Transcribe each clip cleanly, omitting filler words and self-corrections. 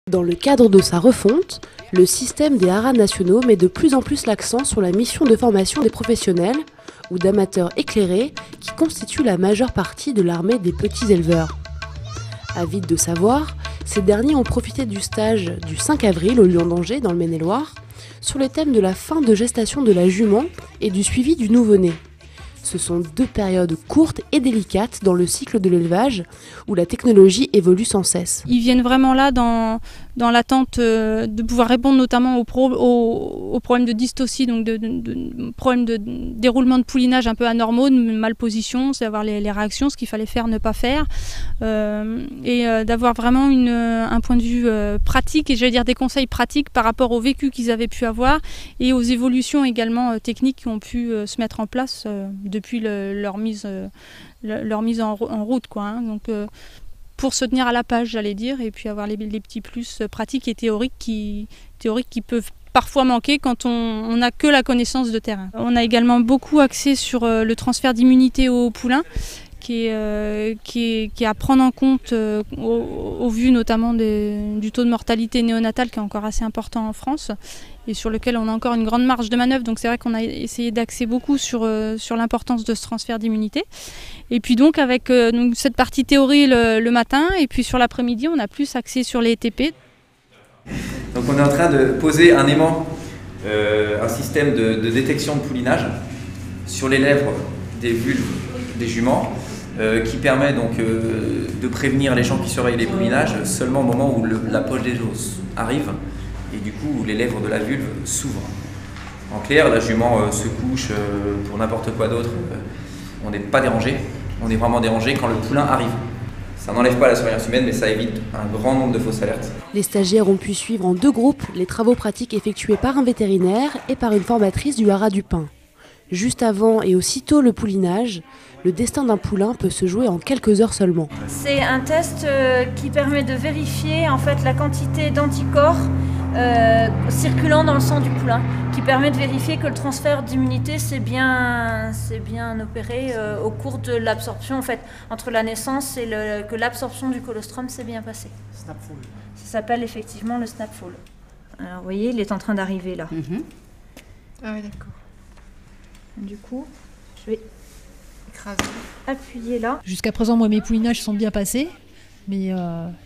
Dans le cadre de sa refonte, le système des haras nationaux met de plus en plus l'accent sur la mission de formation des professionnels ou d'amateurs éclairés qui constituent la majeure partie de l'armée des petits éleveurs. Avides de savoir, ces derniers ont profité du stage du 5 avril au Lion d'Angers dans le Maine-et-Loire sur le thème de la fin de gestation de la jument et du suivi du nouveau-né. Ce sont deux périodes courtes et délicates dans le cycle de l'élevage où la technologie évolue sans cesse. Ils viennent vraiment là dans l'attente de pouvoir répondre notamment aux problèmes de dystocie, donc de problèmes de déroulement de poulinage un peu anormaux, de malposition, c'est avoir les réactions, ce qu'il fallait faire, ne pas faire, et d'avoir vraiment un point de vue pratique, et j'allais dire des conseils pratiques par rapport au vécu qu'ils avaient pu avoir et aux évolutions également techniques qui ont pu se mettre en place depuis leur mise en route, quoi, hein. Donc, pour se tenir à la page, j'allais dire, et puis avoir les petits plus pratiques et théoriques qui peuvent parfois manquer quand on n'a que la connaissance de terrain. On a également beaucoup axé sur le transfert d'immunité aux poulains, qui est à prendre en compte au vu notamment du taux de mortalité néonatale qui est encore assez important en France et sur lequel on a encore une grande marge de manœuvre. Donc c'est vrai qu'on a essayé d'axer beaucoup sur l'importance de ce transfert d'immunité. Et puis donc avec donc cette partie théorie le matin et puis sur l'après-midi on a plus axé sur les TP. Donc on est en train de poser un aimant, un système de détection de poulinage sur les lèvres des vulves des juments qui permet donc de prévenir les gens qui surveillent les poulinages seulement au moment où la poche des os arrive et du coup où les lèvres de la vulve s'ouvrent. En clair, la jument se couche pour n'importe quoi d'autre, on n'est pas dérangé, on est vraiment dérangé quand le poulain arrive. Ça n'enlève pas la surveillance humaine, mais ça évite un grand nombre de fausses alertes. Les stagiaires ont pu suivre en 2 groupes les travaux pratiques effectués par un vétérinaire et par une formatrice du haras du Pin. Juste avant et aussitôt le poulinage, le destin d'un poulain peut se jouer en quelques heures seulement. C'est un test qui permet de vérifier en fait la quantité d'anticorps circulant dans le sang du poulain, qui permet de vérifier que le transfert d'immunité s'est bien opéré au cours de l'absorption, en fait, entre la naissance et que l'absorption du colostrum s'est bien passée. Snapfall. Ça s'appelle effectivement le snapfall. Alors vous voyez, il est en train d'arriver là. Ah oui, d'accord. Du coup, je vais appuyer là. Jusqu'à présent, moi, mes poulinages sont bien passés, mais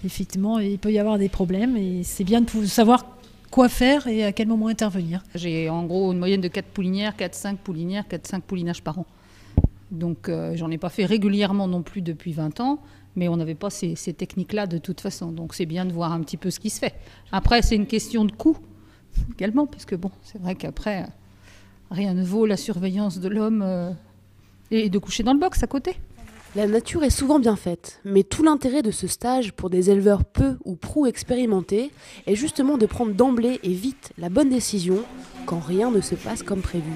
effectivement, il peut y avoir des problèmes et c'est bien de savoir quoi faire et à quel moment intervenir. J'ai en gros une moyenne de 4 poulinières, 4-5 poulinières, 4-5 poulinages par an. Donc j'en ai pas fait régulièrement non plus depuis 20 ans, mais on n'avait pas ces techniques-là de toute façon. Donc c'est bien de voir un petit peu ce qui se fait. Après, c'est une question de coût également, parce que bon, c'est vrai qu'après, rien ne vaut la surveillance de l'homme et de coucher dans le box à côté. La nature est souvent bien faite, mais tout l'intérêt de ce stage pour des éleveurs peu ou prou expérimentés est justement de prendre d'emblée et vite la bonne décision quand rien ne se passe comme prévu.